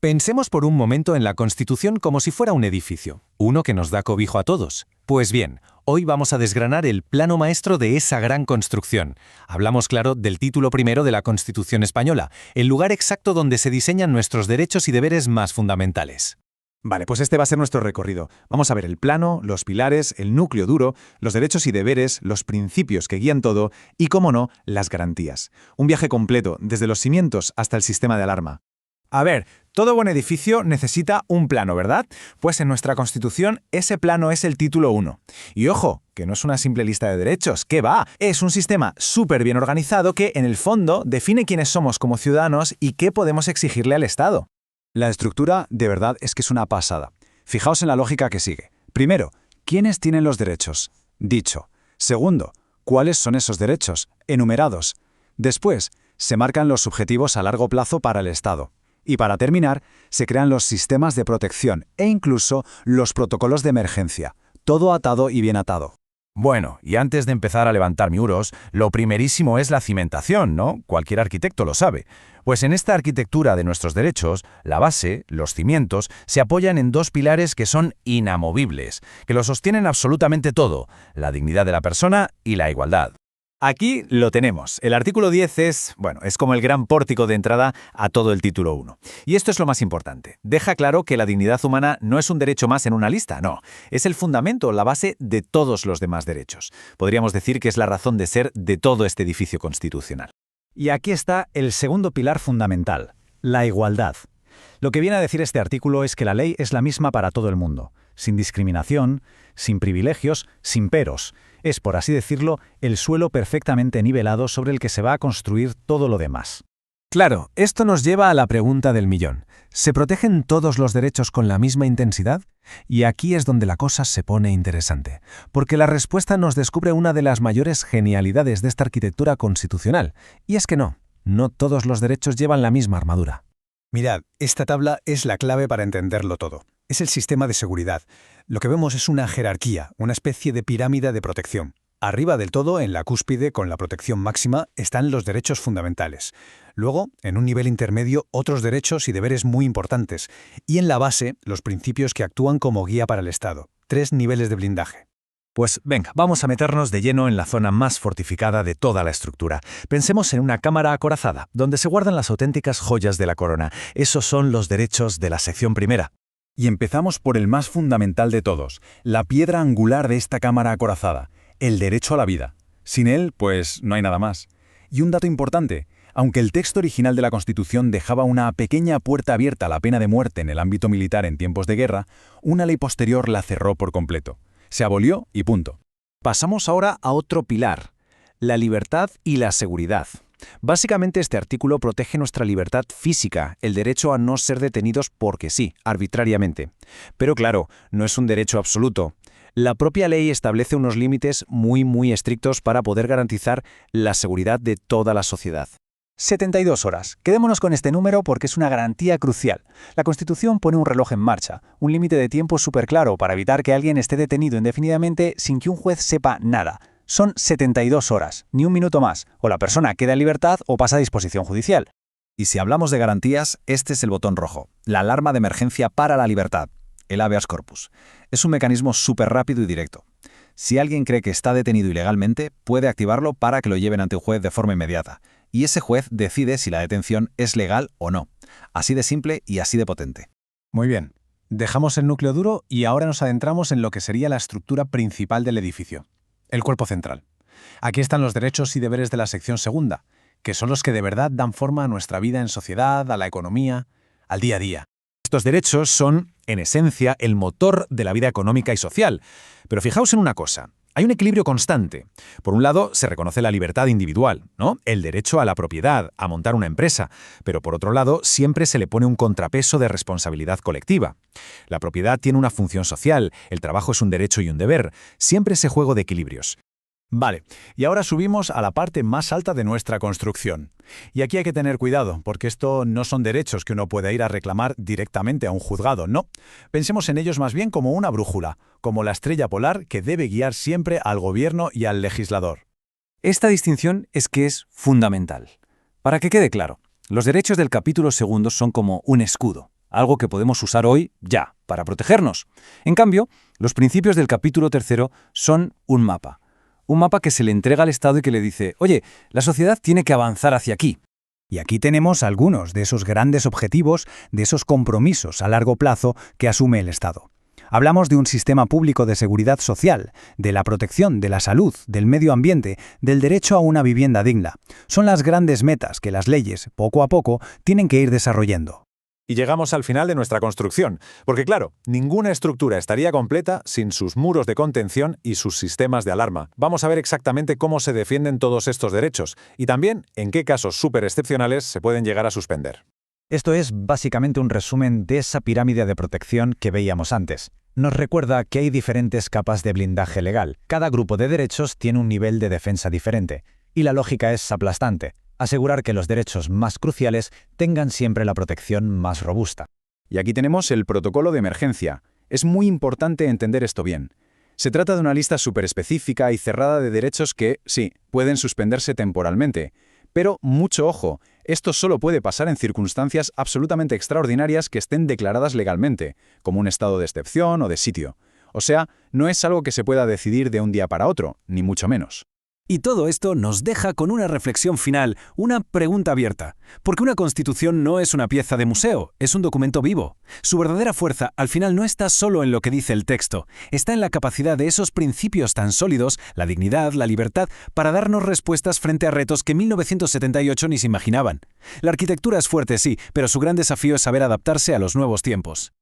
Pensemos por un momento en la Constitución como si fuera un edificio, uno que nos da cobijo a todos. Pues bien, hoy vamos a desgranar el plano maestro de esa gran construcción. Hablamos, claro, del título primero de la Constitución española, el lugar exacto donde se diseñan nuestros derechos y deberes más fundamentales. Vale, pues este va a ser nuestro recorrido. Vamos a ver el plano, los pilares, el núcleo duro, los derechos y deberes, los principios que guían todo y, cómo no, las garantías. Un viaje completo, desde los cimientos hasta el sistema de alarma. A ver, todo buen edificio necesita un plano, ¿verdad? Pues en nuestra Constitución ese plano es el título 1. Y ojo, que no es una simple lista de derechos, ¿qué va? Es un sistema súper bien organizado que, en el fondo, define quiénes somos como ciudadanos y qué podemos exigirle al Estado. La estructura, de verdad, es que es una pasada. Fijaos en la lógica que sigue. Primero, ¿quiénes tienen los derechos? Dicho. Segundo, ¿cuáles son esos derechos? Enumerados. Después, se marcan los objetivos a largo plazo para el Estado. Y para terminar, se crean los sistemas de protección e incluso los protocolos de emergencia. Todo atado y bien atado. Bueno, y antes de empezar a levantar muros, lo primerísimo es la cimentación, ¿no? Cualquier arquitecto lo sabe. Pues en esta arquitectura de nuestros derechos, la base, los cimientos, se apoyan en dos pilares que son inamovibles, que lo sostienen absolutamente todo, la dignidad de la persona y la igualdad. Aquí lo tenemos. El artículo 10 es como el gran pórtico de entrada a todo el título 1. Y esto es lo más importante. Deja claro que la dignidad humana no es un derecho más en una lista, no. Es el fundamento, la base de todos los demás derechos. Podríamos decir que es la razón de ser de todo este edificio constitucional. Y aquí está el segundo pilar fundamental, la igualdad. Lo que viene a decir este artículo es que la ley es la misma para todo el mundo, sin discriminación, sin privilegios, sin peros. Es, por así decirlo, el suelo perfectamente nivelado sobre el que se va a construir todo lo demás. Claro, esto nos lleva a la pregunta del millón. ¿Se protegen todos los derechos con la misma intensidad? Y aquí es donde la cosa se pone interesante, porque la respuesta nos descubre una de las mayores genialidades de esta arquitectura constitucional, y es que no todos los derechos llevan la misma armadura. Mirad, esta tabla es la clave para entenderlo todo. Es el sistema de seguridad. Lo que vemos es una jerarquía, una especie de pirámide de protección. Arriba del todo, en la cúspide, con la protección máxima, están los derechos fundamentales. Luego, en un nivel intermedio, otros derechos y deberes muy importantes. Y en la base, los principios que actúan como guía para el Estado. 3 niveles de blindaje. Pues venga, vamos a meternos de lleno en la zona más fortificada de toda la estructura. Pensemos en una cámara acorazada, donde se guardan las auténticas joyas de la corona. Esos son los derechos de la sección primera. Y empezamos por el más fundamental de todos, la piedra angular de esta cámara acorazada, el derecho a la vida. Sin él, pues, no hay nada más. Y un dato importante, aunque el texto original de la Constitución dejaba una pequeña puerta abierta a la pena de muerte en el ámbito militar en tiempos de guerra, una ley posterior la cerró por completo. Se abolió y punto. Pasamos ahora a otro pilar, la libertad y la seguridad. Básicamente este artículo protege nuestra libertad física, el derecho a no ser detenidos porque sí, arbitrariamente. Pero claro, no es un derecho absoluto. La propia ley establece unos límites muy estrictos para poder garantizar la seguridad de toda la sociedad. 72 horas. Quedémonos con este número porque es una garantía crucial. La Constitución pone un reloj en marcha, un límite de tiempo súper claro para evitar que alguien esté detenido indefinidamente sin que un juez sepa nada. Son 72 horas, ni un minuto más, o la persona queda en libertad o pasa a disposición judicial. Y si hablamos de garantías, este es el botón rojo, la alarma de emergencia para la libertad, el habeas corpus. Es un mecanismo súper rápido y directo. Si alguien cree que está detenido ilegalmente, puede activarlo para que lo lleven ante un juez de forma inmediata. Y ese juez decide si la detención es legal o no. Así de simple y así de potente. Muy bien. Dejamos el núcleo duro y ahora nos adentramos en lo que sería la estructura principal del edificio, el cuerpo central. Aquí están los derechos y deberes de la sección segunda, que son los que de verdad dan forma a nuestra vida en sociedad, a la economía, al día a día. Estos derechos son, en esencia, el motor de la vida económica y social. Pero fijaos en una cosa. Hay un equilibrio constante. Por un lado, se reconoce la libertad individual, ¿no? El derecho a la propiedad, a montar una empresa. Pero por otro lado, siempre se le pone un contrapeso de responsabilidad colectiva. La propiedad tiene una función social, el trabajo es un derecho y un deber. Siempre ese juego de equilibrios. Vale, y ahora subimos a la parte más alta de nuestra construcción. Y aquí hay que tener cuidado, porque esto no son derechos que uno pueda ir a reclamar directamente a un juzgado, no. Pensemos en ellos más bien como una brújula, como la estrella polar que debe guiar siempre al gobierno y al legislador. Esta distinción es que es fundamental. Para que quede claro, los derechos del capítulo segundo son como un escudo. algo que podemos usar hoy ya, para protegernos. En cambio, los principios del capítulo 3 son un mapa que se le entrega al Estado y que le dice, oye, la sociedad tiene que avanzar hacia aquí. Y aquí tenemos algunos de esos grandes objetivos, de esos compromisos a largo plazo que asume el Estado. Hablamos de un sistema público de seguridad social, de la protección de la salud, del medio ambiente, del derecho a una vivienda digna. Son las grandes metas que las leyes, poco a poco, tienen que ir desarrollando. Y llegamos al final de nuestra construcción, porque claro, ninguna estructura estaría completa sin sus muros de contención y sus sistemas de alarma. Vamos a ver exactamente cómo se defienden todos estos derechos y también en qué casos súper excepcionales se pueden llegar a suspender. Esto es básicamente un resumen de esa pirámide de protección que veíamos antes. Nos recuerda que hay diferentes capas de blindaje legal. Cada grupo de derechos tiene un nivel de defensa diferente. Y la lógica es aplastante: asegurar que los derechos más cruciales tengan siempre la protección más robusta. Y aquí tenemos el protocolo de emergencia. Es muy importante entender esto bien. Se trata de una lista súper específica y cerrada de derechos que, sí, pueden suspenderse temporalmente. Pero, mucho ojo, esto solo puede pasar en circunstancias absolutamente extraordinarias que estén declaradas legalmente, como un estado de excepción o de sitio. O sea, no es algo que se pueda decidir de un día para otro, ni mucho menos. Y todo esto nos deja con una reflexión final, una pregunta abierta. Porque una constitución no es una pieza de museo, es un documento vivo. Su verdadera fuerza al final no está solo en lo que dice el texto, está en la capacidad de esos principios tan sólidos, la dignidad, la libertad, para darnos respuestas frente a retos que en 1978 ni se imaginaban. La arquitectura es fuerte, sí, pero su gran desafío es saber adaptarse a los nuevos tiempos.